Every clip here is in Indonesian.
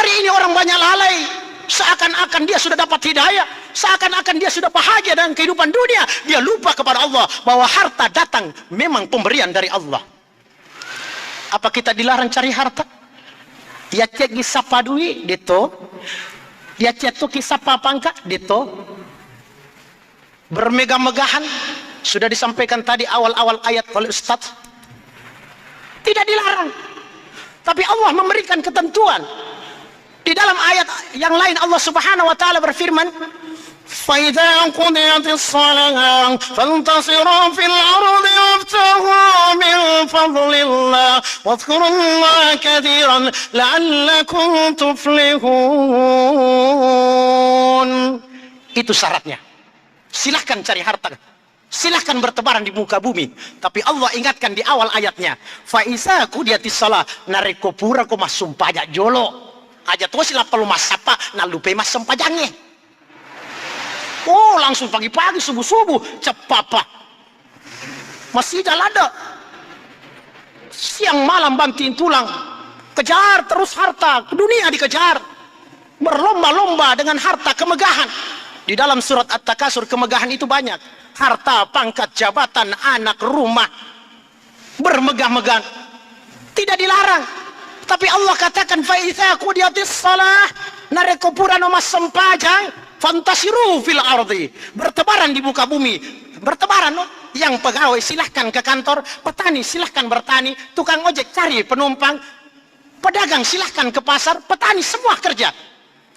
Hari ini orang banyak lalai, seakan-akan dia sudah dapat hidayah, seakan-akan dia sudah bahagia dengan kehidupan dunia. Dia lupa kepada Allah bahwa harta datang memang pemberian dari Allah. Apa kita dilarang cari harta? Ya cek sapa duit dito, dia cetuki sapa pangka dito. Bermegah-megahan sudah disampaikan tadi awal-awal ayat oleh Ustaz. Tidak dilarang, tapi Allah memberikan ketentuan. Di dalam ayat yang lain Allah Subhanahu wa taala berfirman, "Fa-idza qudiyatis shalah fantashiru fil ardi wabtaghu min fadlillah wadhkurullaha katsiran la'allakum tuflihun." Itu syaratnya. Silahkan cari harta, silahkan bertebaran di muka bumi, tapi Allah ingatkan di awal ayatnya, "Fa-idza qudiyatis shalah nareko pura ko masumpajak jolo." Aja tuh sila perlu masapa na lupa mas sempajangnya. Oh, langsung pagi-pagi subuh-subuh cepapa. Masih jalan ada. Siang malam banting tulang. Kejar terus harta, dunia dikejar. Berlomba-lomba dengan harta kemegahan. Di dalam surat At-Takasur kemegahan itu banyak. Harta, pangkat, jabatan, anak, rumah. Bermegah-megah. Tidak dilarang. Tapi Allah katakan fa'idza qudiyatis shalah nareko pura no mas sempajang fantasiru fil ardi, bertebaran di muka bumi. Bertebaran no? Yang pegawai silahkan ke kantor, petani silahkan bertani, tukang ojek cari penumpang, pedagang silahkan ke pasar, petani semua kerja.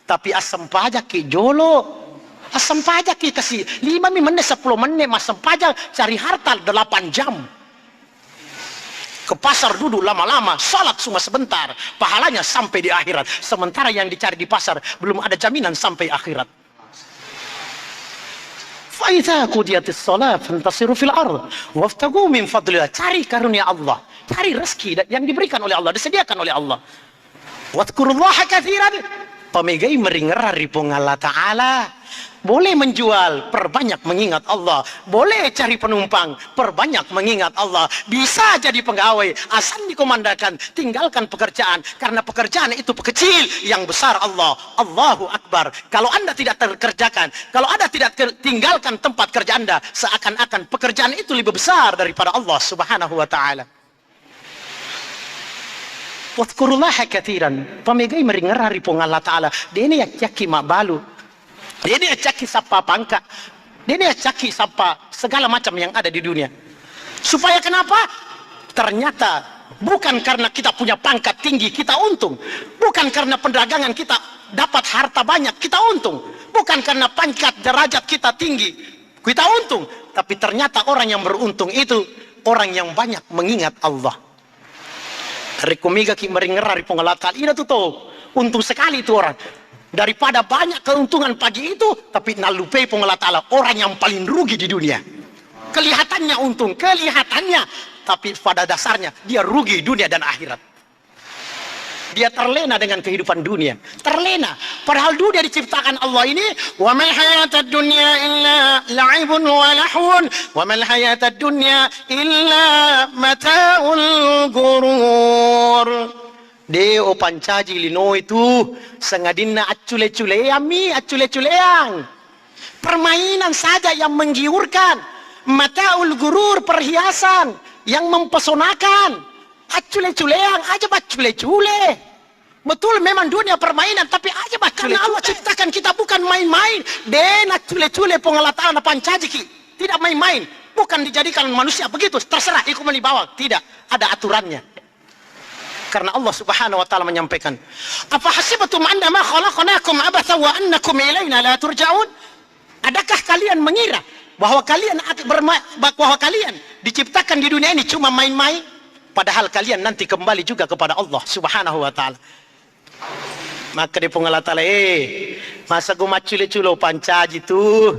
Tapi asam pajak ki jolo, asam pajak ki kasih 5 menit 10 menit mas pajak cari harta 8 jam. Ke pasar duduk lama-lama, salat cuma sebentar, pahalanya sampai di akhirat. Sementara yang dicari di pasar belum ada jaminan sampai akhirat. Fa idza qudiyatis shalah fantasiru fil ardh wabtaghu min fadlillah. Cari karunia Allah, cari rezeki yang diberikan oleh Allah, disediakan oleh Allah. Wadhkurullaha katsiran. Pamegai meringerari Allah Ta'ala. Boleh menjual, perbanyak mengingat Allah. Boleh cari penumpang, perbanyak mengingat Allah. Bisa jadi pegawai, asal dikomandakan, tinggalkan pekerjaan. Karena pekerjaan itu kecil, yang besar Allah. Allahu Akbar. Kalau Anda tidak terkerjakan, kalau Anda tidak tinggalkan tempat kerja Anda, seakan-akan pekerjaan itu lebih besar daripada Allah Subhanahu wa Ta'ala. Wadhkurullaha katsiran. Pamegai meringerari Allah Ta'ala. Dene yaki mabalu. Dia caki sapa pangka, dia caki sapa segala macam yang ada di dunia. Supaya kenapa? Ternyata bukan karena kita punya pangkat tinggi kita untung, bukan karena perdagangan kita dapat harta banyak kita untung, bukan karena pangkat derajat kita tinggi kita untung, tapi ternyata orang yang beruntung itu orang yang banyak mengingat Allah. Rekomiga ki meringerari pengelatan ini tuh untung sekali itu orang. Daripada banyak keuntungan pagi itu, tapi nalupai pengelola ta'ala, orang yang paling rugi di dunia. Kelihatannya untung, kelihatannya, tapi pada dasarnya dia rugi dunia dan akhirat. Dia terlena dengan kehidupan dunia, terlena. Padahal dunia diciptakan Allah ini, wa mal hayatad dunya illa la'ibun wa lahun, wa mal hayatad dunya illa mata'ul ghurur. Deo pancaji lino itu sengadina acule-culeami, acule-culeang. Permainan saja yang menggiurkan. Mataul gurur, perhiasan yang mempesonakan. Acule-culeang, aja bacule-cule. Betul memang dunia permainan, tapi aja bacule. Karena Allah ciptakan kita bukan main-main. Den acule-cule pengelatan pancaji ki. Tidak main-main. Bukan dijadikan manusia begitu, terserah ikut dibawa. Tidak, ada aturannya. Karena Allah Subhanahu wa Ta'ala menyampaikan, apa hasibatum annama khalaqnakum abatha wa annakum ilaina la turja'un? Adakah kalian mengira bahwa kalian diciptakan di dunia ini cuma main-main, padahal kalian nanti kembali juga kepada Allah Subhanahu wa Ta'ala. Maka di pengalat Allah, masa gua macule-culo pancaji tuh,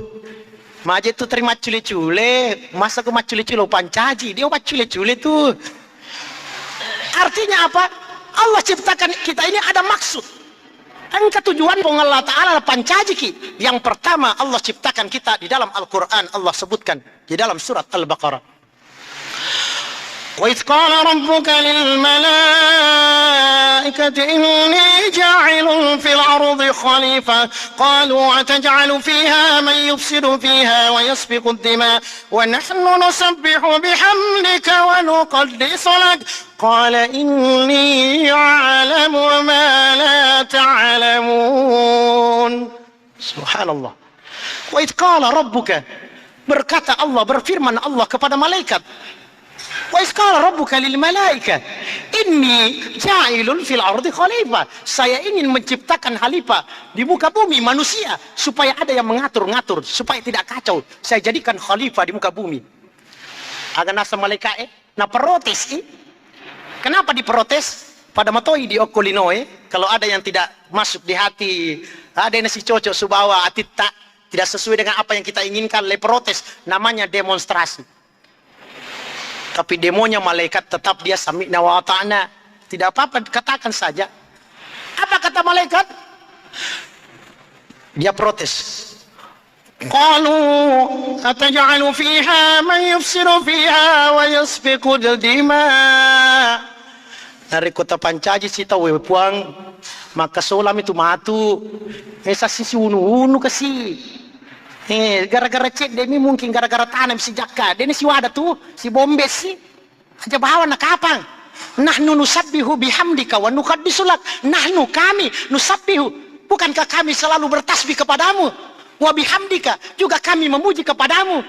maje tuh terima cule-cule, masa gua macule-culo pancaji, dia macule-cule tuh. Artinya apa? Allah ciptakan kita ini ada maksud. Angka tujuan Allah Ta'ala pancajiki. Yang pertama Allah ciptakan kita di dalam Al-Quran. Allah sebutkan di dalam surat Al-Baqarah. وإذ قال ربك للملائكة إني جاعل في الأرض خليفة قالوا أتجعل فيها من يفسد فيها ويسفك الدماء ونحن نسبح بحمدك ونقدس لك قال إني أعلم ما لا تعلمون. Subhanallah. Wa idh qala rabbuka, berkata Allah, berfirman Allah kepada malaikat. Wa idh qala rabbuka lil malaika inni ja'ilun fil ardi khalifah, saya ingin menciptakan khalifah di muka bumi manusia supaya ada yang mengatur-ngatur supaya tidak kacau. Saya jadikan khalifah di muka bumi. Aga nasa malaikat na protes kenapa diprotes? Pada matoi di okolinoe, kalau ada yang tidak masuk di hati, ada yang si cocok subawa atita tidak sesuai dengan apa yang kita inginkan, le protes, namanya demonstrasi. Tapi demonya malaikat tetap dia sami'na wa ata'na. Tidak apa-apa, katakan saja. Apa kata malaikat? Dia protes. Qalu ataj'alu fiha man yufsidu fiha wa yasfiku dima. Dari kota Pancaji sita wewe puang maka solam itu matu. Esa sisi unu kasi. Gara-gara cek demi mungkin gara-gara tanam si jaka deni si wada tuh si bombe si aja bawa nak kapang nahnu nusabbihu bihamdika wa nuqaddisu lak. Nahnu kami nusabbihu, bukankah kami selalu bertasbih kepadamu, wa bihamdika juga kami memuji kepadamu.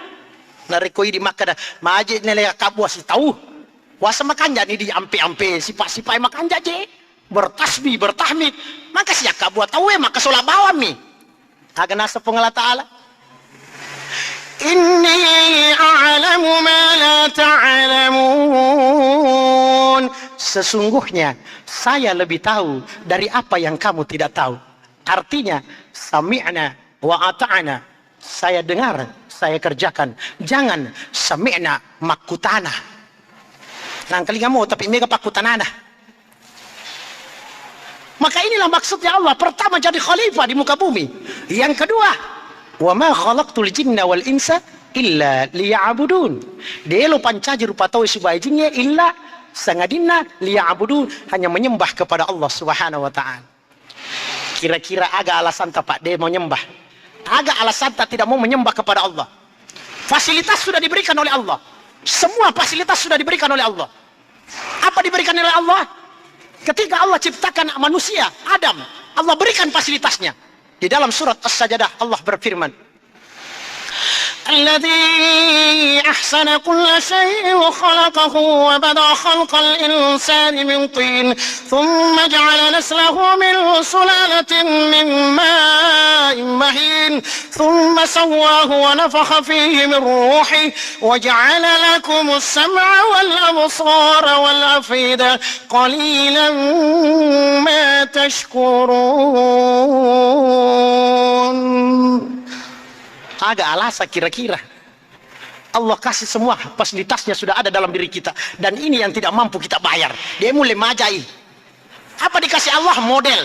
Narikoi di Makkah majid nele kabua si tahu wasa makan jadi di ampe-ampe sipai makan jaje bertasbih bertahmid maka si kabua tahu maka solat bawa mi agak nasa pengalat ta'ala. Inni a'lamu ma la ta'lamun. Sesungguhnya saya lebih tahu dari apa yang kamu tidak tahu. Artinya sami'na wa ata'na, saya dengar, saya kerjakan. Jangan sami'na makutana. Nang kali kamu tapi mega pakutanana. Maka inilah maksudnya Allah. Pertama jadi khalifah di muka bumi. Yang kedua, wa ma khalaqtul jinna wal insa illa liya'budun. Delo pancaji rupa tahu subai jinnya illa sangadinna liya'budun, hanya menyembah kepada Allah Subhanahu wa taala. Kira-kira agak alasan tak Pak dia mau nyembah? Agak alasan tak tidak mau menyembah kepada Allah? Fasilitas sudah diberikan oleh Allah. Semua fasilitas sudah diberikan oleh Allah. Apa diberikan oleh Allah? Ketika Allah ciptakan manusia, Adam, Allah berikan fasilitasnya. Di dalam surat As-Sajdah Allah berfirman, "Alladzi ahsana kulla syai'in wa khalaqahu wa bada'a khalqal insani min tin, thumma ja'ala naslahu min sulalatin min ma'in mahin, thumma sawwahu wa nafakha fihi min ruhihi wa ja'ala lakumus sam'a wal absara wal afida, qalilan ma tashkurun." Agak alasan kira-kira Allah kasih semua fasilitasnya sudah ada dalam diri kita, dan ini yang tidak mampu kita bayar. Dia mulai majai. Apa dikasih Allah? Model.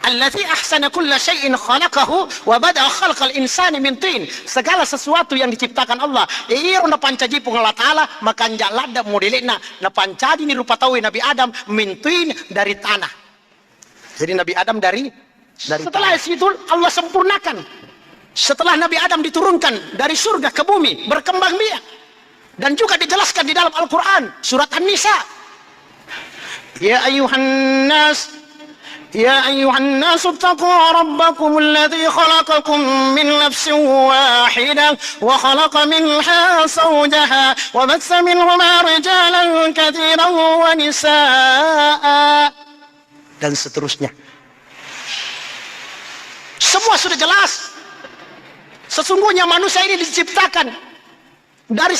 Allazi ahsana kulla syai'in khalaqahu wa bada'a khalqal insani min tin. Segala sesuatu yang diciptakan Allah iyo na pancaji pung Allah taala makan jalada modelena na pancaji ni rupa tahu Nabi Adam min tin, dari tanah. Jadi Nabi Adam dari setelah itu Allah sempurnakan. Setelah Nabi Adam diturunkan dari surga ke bumi, berkembang biak, dan juga dijelaskan di dalam Al-Quran surat An-Nisa, ya ayuhan nas ittaqu rabbakum alladhi khalaqakum min nafsin wahidah wa khalaqa minha zawjaha wa batha minhuma rijalan katsiran wa nisaa, dan seterusnya. Semua sudah jelas. Sesungguhnya manusia ini diciptakan dari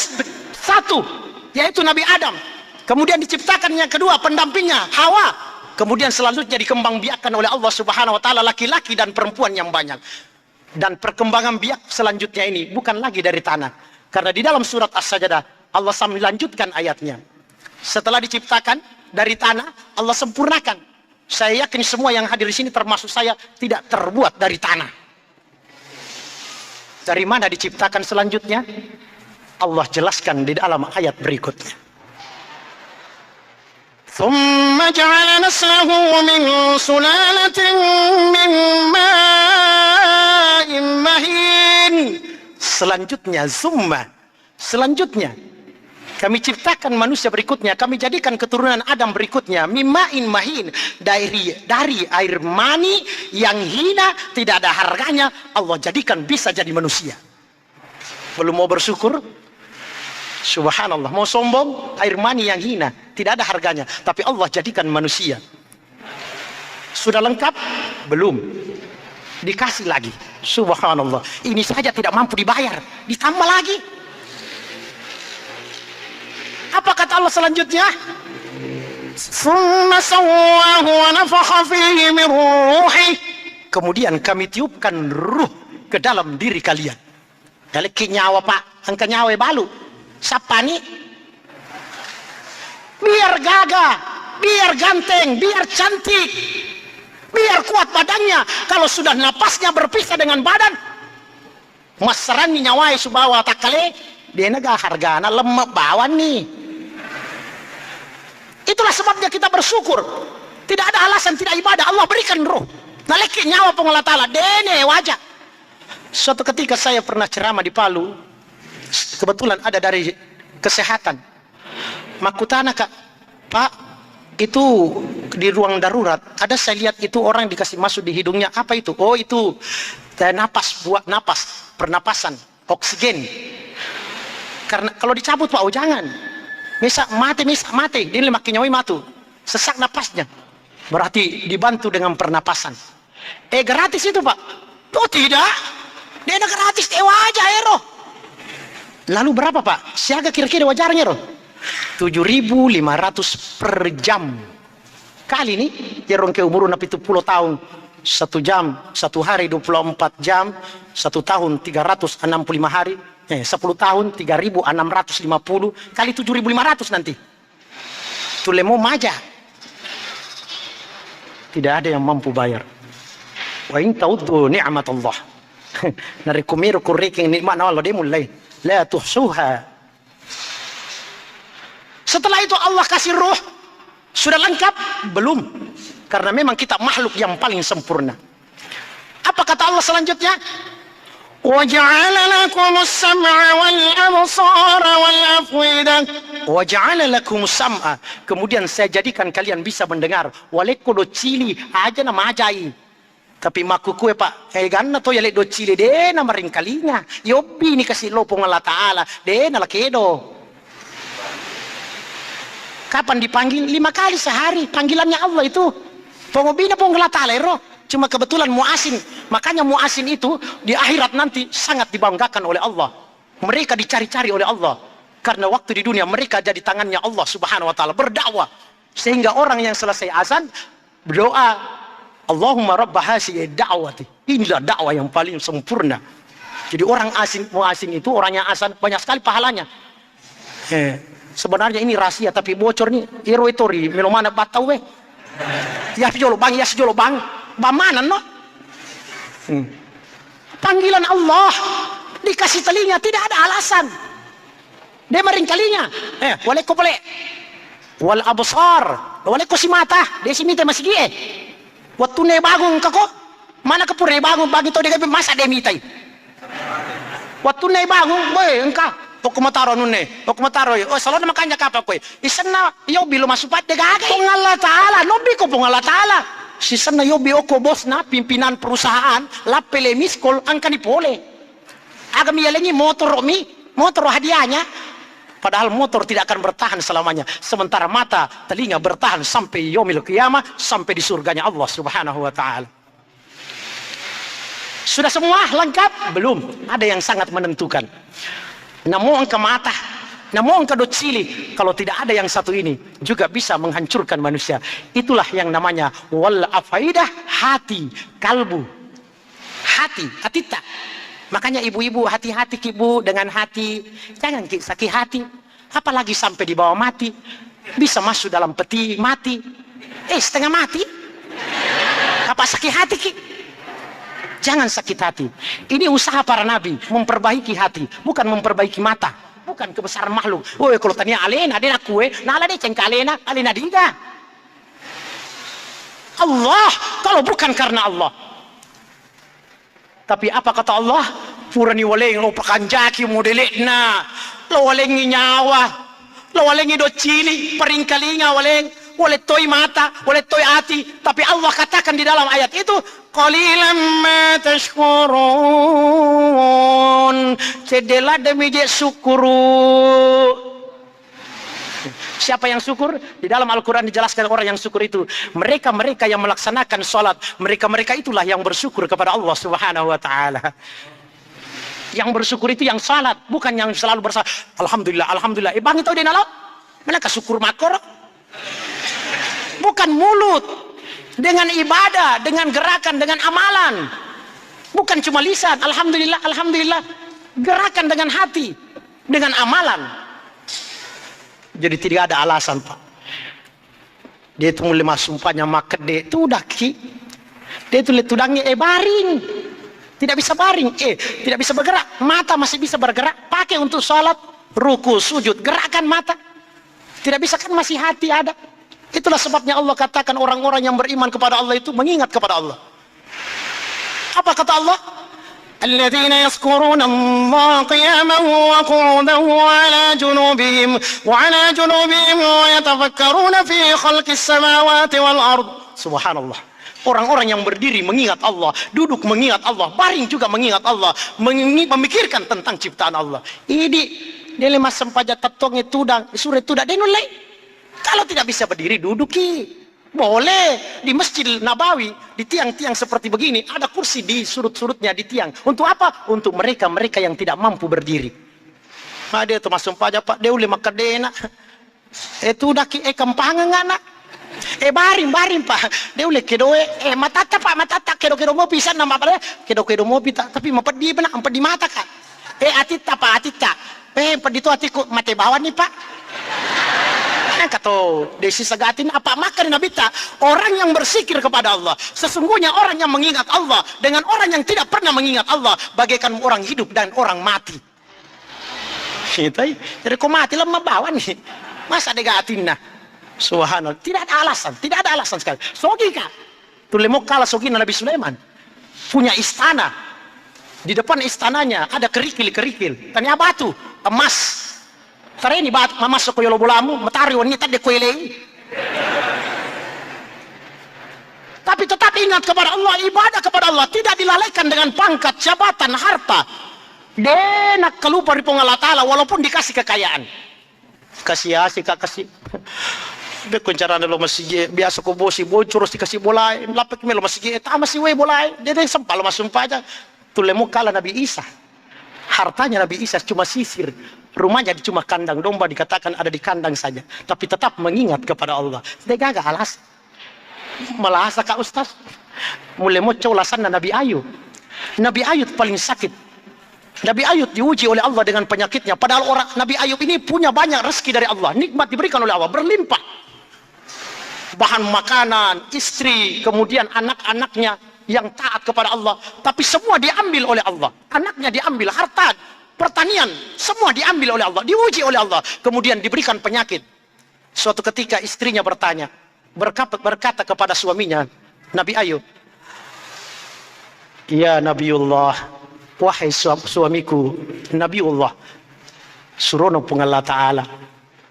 satu, yaitu Nabi Adam. Kemudian diciptakan yang kedua, pendampingnya Hawa. Kemudian selanjutnya dikembangbiakkan oleh Allah Subhanahu wa taala laki-laki dan perempuan yang banyak. Dan perkembangan biak selanjutnya ini bukan lagi dari tanah. Karena di dalam surat As-Sajdah Allah melanjutkan ayatnya. Setelah diciptakan dari tanah, Allah sempurnakan. Saya yakin semua yang hadir di sini termasuk saya tidak terbuat dari tanah. Dari mana diciptakan selanjutnya? Allah jelaskan di dalam ayat berikutnya. ثم جعل نسله من سلالة من ماء مهين. Selanjutnya kami ciptakan manusia berikutnya, kami jadikan keturunan Adam berikutnya mimma'in mahin, dari air mani yang hina, tidak ada harganya, Allah jadikan bisa jadi manusia. Belum mau bersyukur? Subhanallah, mau sombong? Air mani yang hina, tidak ada harganya, tapi Allah jadikan manusia. Sudah lengkap? Belum. Dikasih lagi. Subhanallah, ini saja tidak mampu dibayar, ditambah lagi. Apa kata Allah selanjutnya? ثم سواه ونفخ فيه من روحه. Kemudian kami tiupkan ruh ke dalam diri kalian. Galeki nyawa pak, angka nyawa balu. Siapa nih? Biar gagah, biar ganteng, biar cantik, biar kuat badannya. Kalau sudah napasnya berpisah dengan badan, masrani nyawai subawa takale, dia naga hargana lemak bawan nih. Itulah sebabnya kita bersyukur. Tidak ada alasan tidak ibadah, Allah berikan roh. Naleki nyawa pengolah ta'ala, dene wajah. Suatu ketika saya pernah ceramah di Palu, kebetulan ada dari kesehatan. Makutana kak, Pak, itu di ruang darurat, ada saya lihat itu orang dikasih masuk di hidungnya, apa itu? Oh itu napas, buat napas, pernapasan, oksigen. Karena kalau dicabut Pak, oh jangan. Misa mati, dia makin nyawai matu, sesak napasnya. Berarti dibantu dengan pernapasan. Gratis itu Pak? Oh tidak, dia gratis, wajah ero. Lalu berapa Pak? Siaga kira-kira wajarnya roh? 7.500 per jam. Kali ini jerong ke umur 70 tahun. 1 jam, 1 hari 24 jam, 1 tahun 365 hari. 10 tahun 3.650 kali 7.500 nanti. Tulemo maja. Tidak ada yang mampu bayar. Wa in ta'uddu ni'matallah. Narikumiru kuriking nikmat Allah dia mulai. La tuhsuha. Setelah itu Allah kasih ruh. Sudah lengkap? Belum. Karena memang kita makhluk yang paling sempurna. Apa kata Allah selanjutnya? وَجَعَلَ لَكُمُ السَّمْعَ وَالْأَبْصَارَ وَالْأَفْئِدَةَ. وَجَعَلَ لَكُمُ السَّمْعَ. Kemudian saya jadikan kalian bisa mendengar. Waleko do cili aja nama ajai. Tapi makukue Pak, ganna to yale do cili de na maring kalinga. Yobi ni kasih lopong Allah Ta'ala. De na lakedo. Kapan dipanggil? 5 kali sehari. Panggilannya Allah itu. Pengobina pong Allah Ta'ala ero. Cuma kebetulan muasin. Makanya muasin itu di akhirat nanti sangat dibanggakan oleh Allah. Mereka dicari-cari oleh Allah. Karena waktu di dunia mereka jadi tangannya Allah Subhanahu wa ta'ala berdakwah. Sehingga orang yang selesai azan berdoa, Allahumma rabba hasi'i da'wati. Inilah dakwah yang paling sempurna. Jadi orang muasin itu orang yang azan banyak sekali pahalanya. Sebenarnya ini rahasia tapi bocor nih. Iro itu melomana batau we. Ya sejolo bang. Bamanan no? Panggilan Allah dikasih telinga, tidak ada alasan. Dia maring telinga. Waleko boleh. Wal absar. Waleko si mata. Dia si mita masih gie. Waktu ne bangun kako. Mana kepure bangun bagi to dia masa dia mitai. Waktu ne bangun, boy engkau. Pokmataro nune. Pokmataro. Oh selalu makanya kapa koy. Isana yo bilo masupat de gagay. Pong Ta'ala, nobi ko pong Allah Ta'ala. Si sana yobi oko bos na pimpinan perusahaan lapele miskol angka dipole. Agami yalengi motor hadiahnya. Padahal motor tidak akan bertahan selamanya. Sementara mata, telinga bertahan sampai yaumil qiyamah, sampai di surganya Allah Subhanahu wa ta'ala. Sudah semua lengkap? Belum. Ada yang sangat menentukan. Namo angka mata, namo angka do cili. Kalau tidak ada yang satu ini, juga bisa menghancurkan manusia. Itulah yang namanya wal afaidah, hati, kalbu. Hati tak. Makanya ibu-ibu hati-hati ibu dengan hati. Jangan sakit hati. Apalagi sampai di bawah mati. Bisa masuk dalam peti mati. Setengah mati. Apa sakit hati ki? Jangan sakit hati. Ini usaha para nabi memperbaiki hati, bukan memperbaiki mata. bukan kebesaran makhluk. Woi, kalau tanya alena, dia nak kue, nala dia cengka alena diga. Allah, kalau bukan karena Allah. Tapi apa kata Allah? Purani waleng lo pakanjaki modelena, lo walengi nyawa, lo walengi do cili, peringkalinga waleng, wale toy mata, wale toy hati. Tapi Allah katakan di dalam ayat itu, qalilan ma tashkurun. Cedela demi je syukuru. Siapa yang syukur? Di dalam Al-Quran dijelaskan orang yang syukur itu mereka-mereka yang melaksanakan sholat, mereka-mereka itulah yang bersyukur kepada Allah Subhanahu wa ta'ala. Yang bersyukur itu yang salat, bukan yang selalu bersalat. Alhamdulillah, alhamdulillah. Bang itu dia nalo, mereka syukur makor. Bukan mulut, dengan ibadah, dengan gerakan, dengan amalan. Bukan cuma lisan, alhamdulillah, alhamdulillah. Gerakan dengan hati, dengan amalan. Jadi tidak ada alasan, Pak. Dia itu mulai sumpahnya maket dia itu udah ki. Dia itu tudangnya baring. Tidak bisa baring, tidak bisa bergerak. Mata masih bisa bergerak, pakai untuk sholat, ruku, sujud, gerakan mata. Tidak bisa kan masih hati ada. Itulah sebabnya Allah katakan orang-orang yang beriman kepada Allah itu mengingat kepada Allah. Apa kata Allah? Alladzina yazkuruna Allah qiyaman wa qu'udan wa 'ala junubihim wa yatafakkaruna fi khalqis samawati wal ard. Subhanallah. Orang-orang yang berdiri mengingat Allah, duduk mengingat Allah, baring juga mengingat Allah, memikirkan tentang ciptaan Allah. Ini dia lima sempaja tatong itu dan sore itu dah denulai. Kalau tidak bisa berdiri duduki. Boleh di Masjid Nabawi, di tiang-tiang seperti begini ada kursi di surut-surutnya di tiang. Untuk apa? Untuk mereka-mereka yang tidak mampu berdiri. Nah, dia itu masuk sampaja Pak, dia ulama kadena. Itu dah ki kampangan anak. Baring Pak. Dia ulek kedoe matata Pak, matata kedo mau pisan nama apa? Kedo mau pita tapi mapedi benak empat di mata Kak. Atita Pak, atita. Empat itu atiku mate bawah nih Pak. Kata desi sagatin apa makan nabita orang yang bersikir kepada Allah. Sesungguhnya orang yang mengingat Allah dengan orang yang tidak pernah mengingat Allah bagaikan orang hidup dan orang mati. Jadi kok mati lemah bawa nih. Masa degatin nah. Subhanallah, tidak ada alasan sekali. Sogika tuh lemok kalah sogina Nabi Sulaiman punya istana. Di depan istananya ada kerikil. Tanya batu emas. Tare ini bat masuk ke yolo bolamu matari wanita de kuelei. Tapi tetap ingat kepada Allah, ibadah kepada Allah tidak dilalaikan dengan pangkat, jabatan, harta. Denak kelupa di Allah Ta'ala walaupun dikasih kekayaan. Kasih asik kasih. Be kuncarana lo masih biasa ko bosi bocor dikasih bola, lapek melo masih masih we bola. Dia yang sempal masumpah aja. Tulemu kala Nabi Isa. Hartanya Nabi Isa cuma sisir. Rumahnya cuma kandang domba dikatakan ada di kandang saja. Tapi tetap mengingat kepada Allah. Dia gak alas. Malasa Kak Ustaz. Mulai mau colasan Nabi Ayub. Nabi Ayub paling sakit. Nabi Ayub diuji oleh Allah dengan penyakitnya. Padahal orang Nabi Ayub ini punya banyak rezeki dari Allah. Nikmat diberikan oleh Allah. Berlimpah. Bahan makanan, istri, kemudian anak-anaknya yang taat kepada Allah. Tapi semua diambil oleh Allah. Anaknya diambil, harta, pertanian, semua diambil oleh Allah. Diuji oleh Allah. Kemudian diberikan penyakit. Suatu ketika istrinya berkata kepada suaminya, Nabi Ayub, ya Nabiullah, wahai suamiku, Nabiullah, surono pung Allah Ta'ala,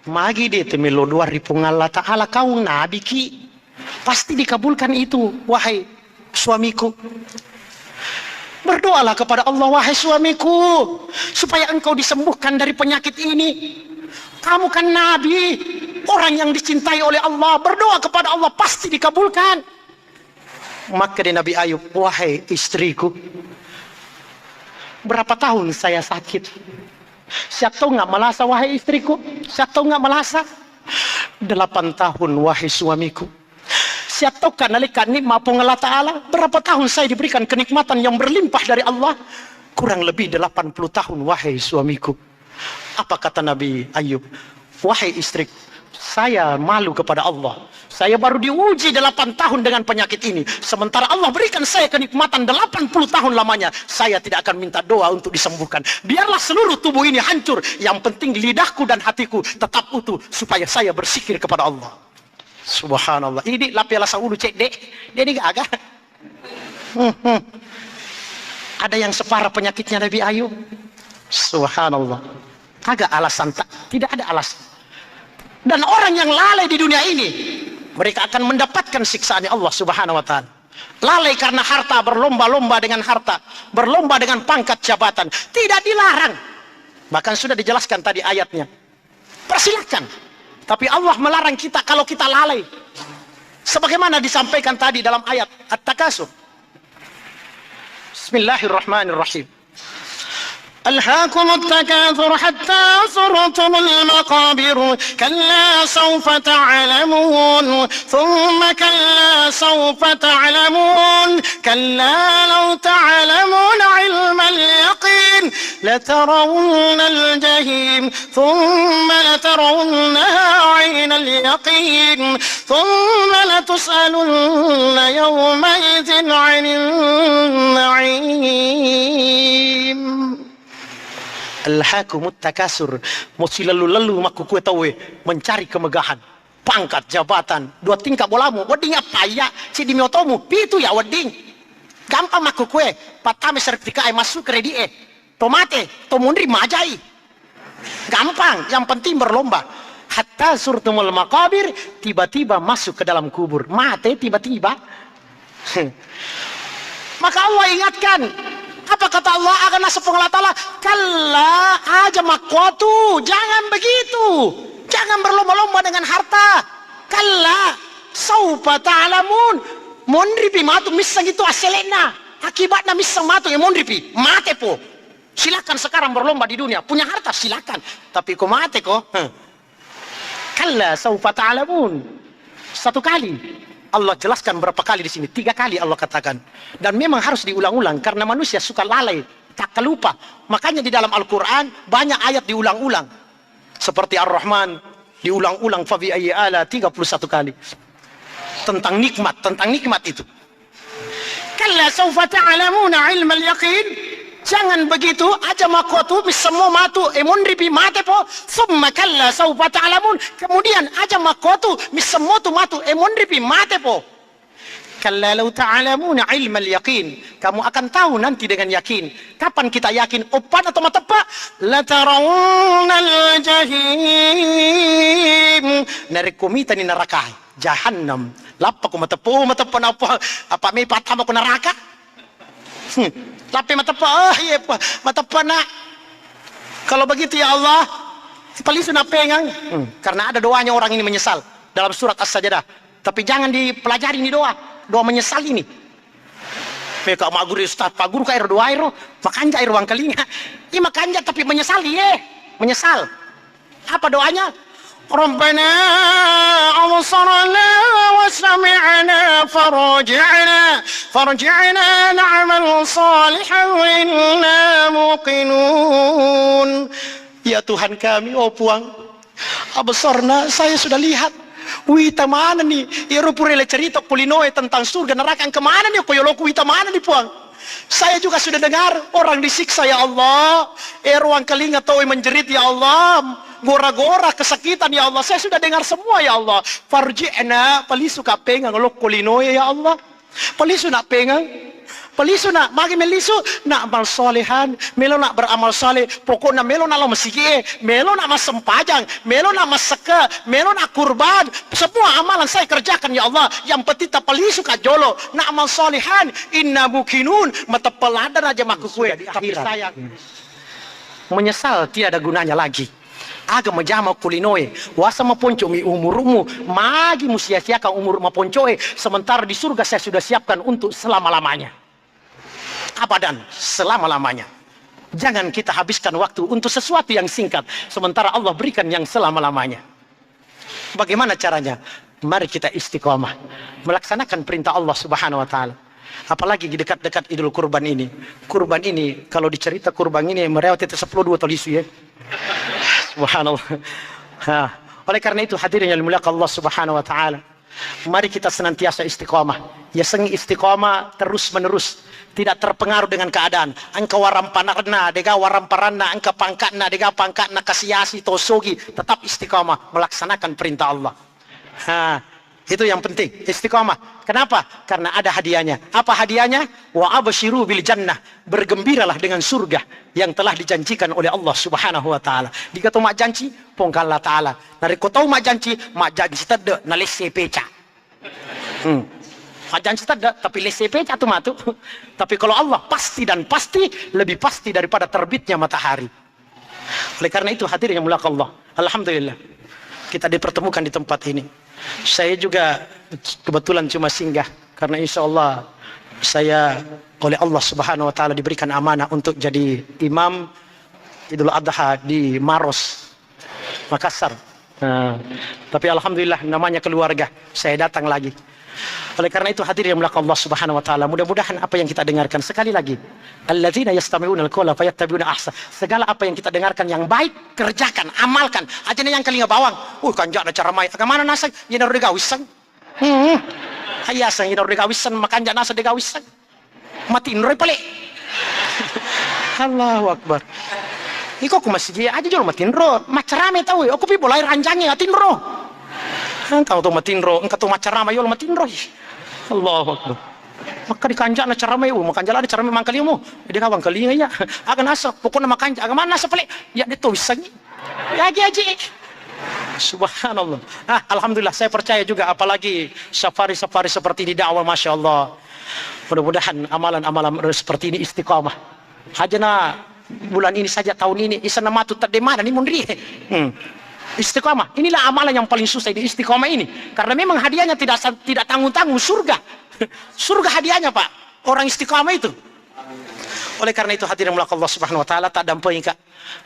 magi dia temelo luar di pung Allah Ta'ala, kau nabi ki, pasti dikabulkan itu, wahai suamiku. Berdoalah kepada Allah, wahai suamiku, supaya engkau disembuhkan dari penyakit ini. Kamu kan nabi, orang yang dicintai oleh Allah. Berdoa kepada Allah pasti dikabulkan. Maka di Nabi Ayub, wahai istriku, berapa tahun saya sakit? Siap tahu nggak melasa wahai istriku? Siap tahu nggak melasa? 8 tahun wahai suamiku. Siap tahu kan nalika nikmat Allah Ta'ala? Berapa tahun saya diberikan kenikmatan yang berlimpah dari Allah? Kurang lebih 80 tahun wahai suamiku. Apa kata Nabi Ayub? Wahai istriku, Saya malu kepada Allah. Saya baru diuji 8 tahun dengan penyakit ini. Sementara Allah berikan saya kenikmatan 80 tahun lamanya. Saya tidak akan minta doa untuk disembuhkan. Biarlah seluruh tubuh ini hancur. Yang penting lidahku dan hatiku tetap utuh. Supaya saya bersikir kepada Allah. Subhanallah. Ini lapiala saulu cek dek. Dia ini gak agak. Ada yang separah penyakitnya Nabi Ayub. Subhanallah. Agak alasan tak. Tidak ada alasan. Dan orang yang lalai di dunia ini, mereka akan mendapatkan siksaan Allah Subhanahu wa ta'ala. Lalai karena harta, berlomba-lomba dengan harta, berlomba dengan pangkat jabatan, tidak dilarang. Bahkan sudah dijelaskan tadi ayatnya. Persilakan. Tapi Allah melarang kita kalau kita lalai. Sebagaimana disampaikan tadi dalam ayat At-Takasur. Bismillahirrahmanirrahim. ألهاكم التكاثر حتى زرتم المقابر كلا سوف تعلمون ثم كلا سوف تعلمون كلا لو تعلمون علم اليقين لترون الجحيم ثم لترونها عين اليقين ثم لتسألن يومئذ عن النعيم. Alhaakumut takasur, mesti lalu-lalu maku kue tawe mencari kemegahan, pangkat, jabatan, 2 tingkat bolamu, wedding apa ya, si dimiotomu, pitu ya wedding. Gampang maku kue, patame sertifikat masuk kredit tomate, tomundri majai. Gampang, yang penting berlomba. Hatta surtumul maqabir, tiba-tiba masuk ke dalam kubur, mate tiba-tiba. Maka Allah ingatkan. Apa kata Allah akan nasib Allah Ta'ala? Kalla aja makwatu. Jangan begitu. Jangan berlomba-lomba dengan harta. Kalla saupa ta'alamun. Mondripi matu misang itu aselena. Akibatnya misang matu ya mondripi. Mate po. Silakan sekarang berlomba di dunia. Punya harta silakan. Tapi kok mate kok. Kalla saupa ta'alamun. 1 kali. Allah jelaskan berapa kali di sini? 3 kali Allah katakan. Dan memang harus diulang-ulang karena manusia suka lalai, tak kelupa. Makanya di dalam Al-Quran banyak ayat diulang-ulang. Seperti Ar-Rahman diulang-ulang fa bi ayyi ala 31 kali. Tentang nikmat itu. Kalla sawfa ta'lamuna ilmal yaqin. Jangan begitu aja makuatu semua matu emonripi mate po summa kalla sawfa ta'lamun. Kemudian aja makuatu semua tu matu emonripi mate po. Kalla law ta'lamuna ilmal yaqin. Kamu akan tahu nanti dengan yakin. Kapan kita yakin? Opan atau matepa? La tarawnal jahim. Narikumita ni neraka jahannam. Lapa ko matepo apa me patama ko neraka? Tapi matapa, iya matapa nak. Kalau begitu ya Allah, paling sudah pengang. Karena ada doanya orang ini menyesal dalam surat As-Sajdah. Tapi jangan dipelajari ini doa menyesal ini. Mereka mak guru ustaz, pak guru ka air doa air, makanja air wang kalinga. Iya makanja tapi menyesali menyesal. Apa doanya? ربنا أبصرنا وسمعنا فرجعنا نعمل صالحا إنا موقنون. Ya Tuhan kami, oh puang, absorna, saya sudah lihat. Wita mana nih? Iro purele cerita Pulinoe tentang surga neraka. Kemana nih? Koyoloku wita mana nih puang? Saya juga sudah dengar orang disiksa ya Allah. Ruang kelinga tahu menjerit ya Allah. Gora-gora kesakitan ya Allah. Saya sudah dengar semua ya Allah. Farji'na palisu ka pengang lo Kulinoe ya Allah. Palisu nak pengang. Palisu nak magi melisu nak amal solehan, melo nak beramal soleh. Pokoknya melo nak lo mesigi, melo nak mas sempajang, melo nak mas seka, melo nak kurban. Semua amalan saya kerjakan ya Allah. Yang petita palisu ka jolo nak amal solehan. Inna mukinun mata peladan aja maku kue. Tapi saya menyesal tidak ada gunanya lagi. Aga majama kulinoe wasa maponco mi umurumu magi musia-siakan umur maponcoe sementara di surga saya sudah siapkan untuk selama-lamanya. Abadan, selama-lamanya. Jangan kita habiskan waktu untuk sesuatu yang singkat sementara Allah berikan yang selama-lamanya. Bagaimana caranya? Mari kita istiqomah melaksanakan perintah Allah Subhanahu wa taala. Apalagi di dekat-dekat Idul Kurban ini. Kurban ini kalau dicerita kurban ini merewat itu 10 atau lisu ya. Subhanallah. Oleh karena itu hadirin yang dimuliakan Allah Subhanahu wa taala, mari kita senantiasa istiqamah. Ya seng istiqamah terus menerus, tidak terpengaruh dengan keadaan. Angka warampanarna, dega waramparana, angka pangkatna, dega pangkatna kasiasi tosogi, tetap istiqamah melaksanakan perintah Allah. Itu yang penting, istiqamah. Kenapa? Karena ada hadiahnya. Apa hadiahnya? Wa absyiru bil jannah. Bergembiralah dengan surga yang telah dijanjikan oleh Allah Subhanahu wa taala. Dika tu mak janji, pongkal Allah taala. Nari ko tahu mak janji tade na lese peca. Mak janji tade tapi lese peca tu matu. Tapi kalau Allah pasti dan pasti, lebih pasti daripada terbitnya matahari. Oleh karena itu hadirin yang muliakan Allah, alhamdulillah kita dipertemukan di tempat ini. Saya juga kebetulan cuma singgah karena insya Allah saya oleh Allah Subhanahu wa taala diberikan amanah untuk jadi imam Idul Adha di Maros, Makassar. Tapi alhamdulillah namanya keluarga, saya datang lagi. Oleh karena itu hadirin yang muliakan Allah Subhanahu wa taala, mudah-mudahan apa yang kita dengarkan, sekali lagi, alladzina yastami'una al-qawla fayattabi'una ahsan. Segala apa yang kita dengarkan yang baik, kerjakan, amalkan. Ajana yang kalinga bawang. Kanjak na cara mai. Agamana nasa yinar de gawisan. Hayasan yinar de gawisan makanja nasa de gawisan. Matinroy pale. Allahu akbar. Iko ko masigi aja jol matinro. Macarame tahu. Aku pi bolai ranjangi atinro. Engkau tu matinro, engkau tu macarama yol matinro. Allahu akbar. Maka dikanjak na carama yo, makanjala na carama mangkali mo. Di ka bangkali nga ya. Aga nasa pokok na makanja, aga man nasa pali. Ya dito wisagi. Aji. Subhanallah. Alhamdulillah saya percaya juga, apalagi safari-safari seperti ini dakwah, masya Allah. Mudah-mudahan amalan-amalan seperti ini istiqamah. Hajana bulan ini saja, tahun ini isana matu tademana ni mundri. Istiqamah. Inilah amalan yang paling susah di istiqamah ini. Karena memang hadiahnya tidak tanggung-tanggung, surga. Surga hadiahnya, Pak. Orang istiqamah itu. Oleh karena itu hadirin mulak Allah Subhanahu wa taala, tak damping ka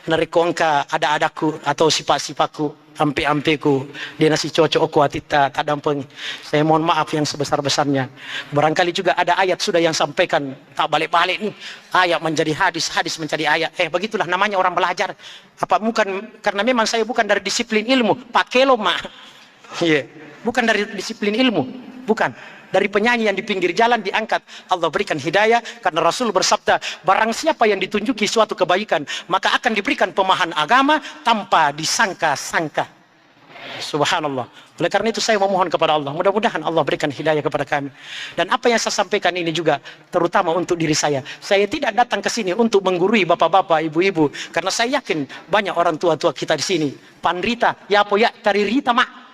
narikongka ada-adaku atau sifat-sifatku, ampe-ampeku, dia nasi cocok aku atita tak damping. Saya mohon maaf yang sebesar-besarnya. Barangkali juga ada ayat sudah yang sampaikan tak balik-balik nih. Ayat menjadi hadis, hadis menjadi ayat. Begitulah namanya orang belajar. Apa bukan karena memang saya bukan dari disiplin ilmu, Pak Kelo mak. Bukan dari disiplin ilmu, bukan. Dari penyanyi yang di pinggir jalan diangkat, Allah berikan hidayah karena Rasul bersabda, barang siapa yang ditunjuki suatu kebaikan, maka akan diberikan pemahaman agama tanpa disangka-sangka. Subhanallah. Oleh karena itu saya memohon kepada Allah, mudah-mudahan Allah berikan hidayah kepada kami. Dan apa yang saya sampaikan ini juga terutama untuk diri saya. Saya tidak datang ke sini untuk menggurui bapak-bapak, ibu-ibu, karena saya yakin banyak orang tua-tua kita di sini. Panrita, ya apa ya, tari rita mak.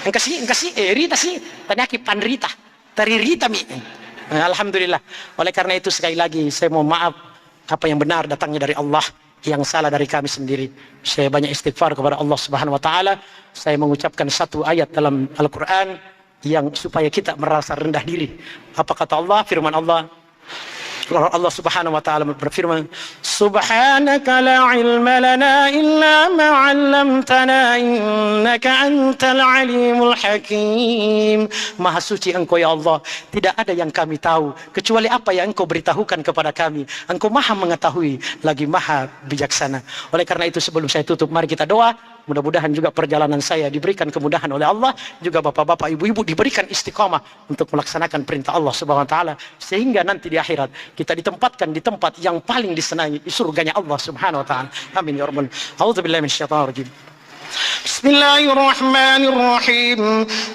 Engkasi Rita sih tanyaki panrita tari Rita mi. Alhamdulillah. Oleh karena itu sekali lagi saya mohon maaf, apa yang benar datangnya dari Allah, yang salah dari kami sendiri. Saya banyak istighfar kepada Allah Subhanahu wa taala. Saya mengucapkan satu ayat dalam Al-Qur'an yang supaya kita merasa rendah diri. Apa kata Allah? Firman Allah Allah Subhanahu wa taala berfirman, Subhanaka la ilma lana illa ma 'allamtana innaka antal alimul hakim. Maha suci Engkau ya Allah, tidak ada yang kami tahu kecuali apa yang Engkau beritahukan kepada kami. Engkau Maha mengetahui lagi Maha bijaksana. Oleh karena itu sebelum saya tutup, mari kita doa. Mudah-mudahan juga perjalanan saya diberikan kemudahan oleh Allah, juga bapak-bapak, ibu-ibu diberikan istiqamah untuk melaksanakan perintah Allah Subhanahu wa taala, sehingga nanti di akhirat kita ditempatkan di tempat yang paling disenangi, di surganya Allah Subhanahu wa taala. Amin ya rabbal alamin. A'udzubillahi minasyaitonir rajim. بسم الله الرحمن الرحيم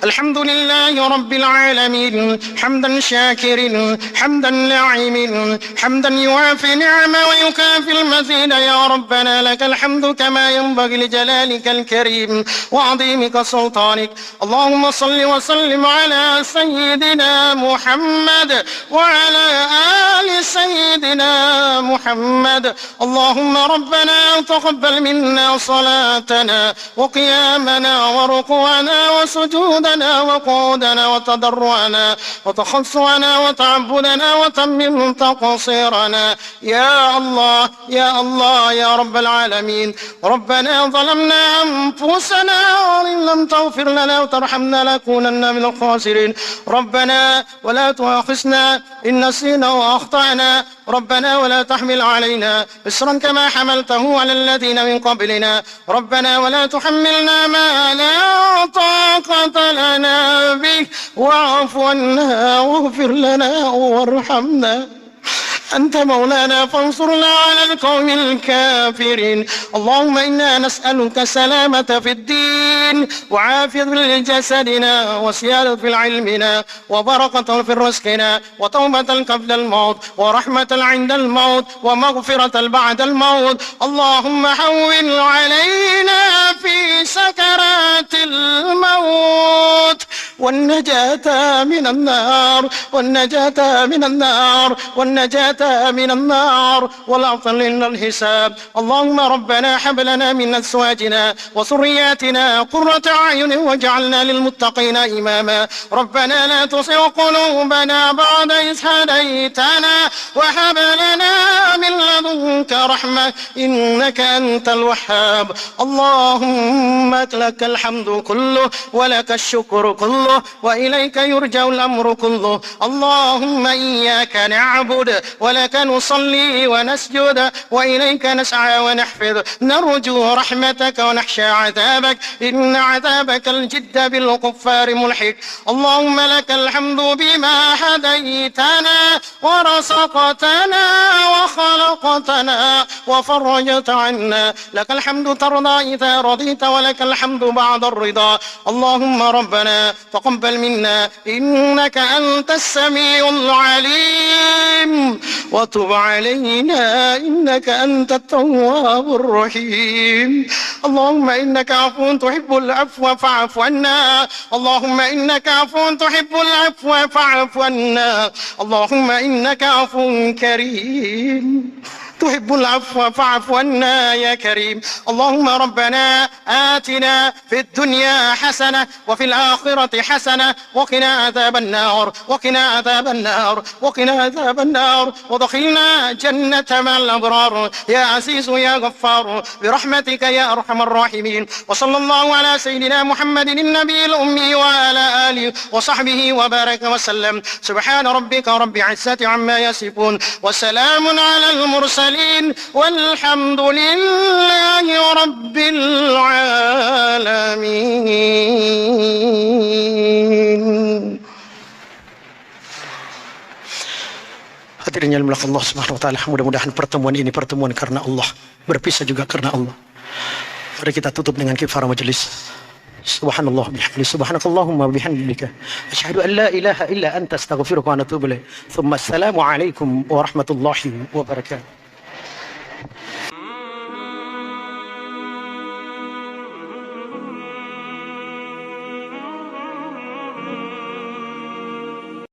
الحمد لله رب العالمين حمدا شاكرا حمدا ناعما حمدا يوافي نعمه ويكافي المزيد يا ربنا لك الحمد كما ينبغي لجلالك الكريم وعظيمك سلطانك اللهم صل وسلم على سيدنا محمد وعلى آل سيدنا محمد اللهم ربنا تقبل منا صلاتنا وقيامنا وركوعنا وسجودنا وقعودنا وتضرعنا وتخصعنا وتعبدنا وتمم تقصيرنا يا الله يا الله يا رب العالمين ربنا ظلمنا أنفسنا وإن لم تغفر لنا وترحمنا لنكونن من الخاسرين ربنا ولا تؤاخذنا إن نسينا وأخطأنا ربنا ولا تحمل علينا إصرا كما حملته على الذين من قبلنا ربنا ولا تحملنا ما لا طاقة لنا به واعف عنا واغفر لنا وارحمنا أنت مولانا فانصرنا على القوم الكافرين اللهم إنا نسألك سلامة في الدين وعافية في جسدنا وسيادة في علمنا وبركة في رزقنا وتوبة قبل الموت ورحمة عند الموت ومغفرة بعد الموت اللهم حول علينا في سكرات الموت والنجاة من النار والنجاة من النار والنجاة من النار والعفو من الحساب اللهم ربنا هب لنا من أزواجنا وذرياتنا قرة أعين واجعلنا للمتقين إماما ربنا لا تزغ قلوبنا بعد إذ هديتنا وهب لنا من لدنك رحمة إنك أنت الوهاب اللهم لك الحمد كله ولك الشكر كله وإليك يرجع الأمر كله اللهم إياك نعبد ولك نصلي ونسجد وإليك نسعى ونحفظ نرجو رحمتك ونخشى عذابك إن عذابك الجد بالكفار ملحق اللهم لك الحمد بما هديتنا ورزقتنا وخلقتنا وفرجت عنا لك الحمد ترضى إذا رضيت ولك الحمد بعد الرضا اللهم ربنا تقبل منا إنك أنت السميع العليم وتب علينا إنك أنت التواب الرحيم اللهم إنك عفو تحب العفو فاعف عنا اللهم إنك عفو تحب العفو فاعف عنا اللهم إنك عفو كريم تحب العفو فاعف عنا يا كريم اللهم ربنا آتنا في الدنيا حسنة وفي الآخرة حسنة وقنا عذاب النار وقنا عذاب النار وقنا عذاب النار ودخلنا جنة مع الأبرار يا عزيز يا غفار برحمتك يا أرحم الراحمين وصلى الله على سيدنا محمد النبي الأمي وعلى آله وصحبه وبارك وسلم سبحان ربك رب العزة عما يصفون وسلام على المرسلين والحمد لله رب العالمين. Hadirin yang dimuliakan Allah Subhanahu wa taala, mudah-mudahan pertemuan ini pertemuan karena Allah, berpisah juga karena Allah. Mari kita tutup dengan kifarah majelis. Subhanallah bihamdihi subhanakallahumma bihamdika asyhadu an la ilaha illa anta astaghfiruka wa atubu ilaik. Tsumma assalamu alaikum warahmatullahi wabarakatuh.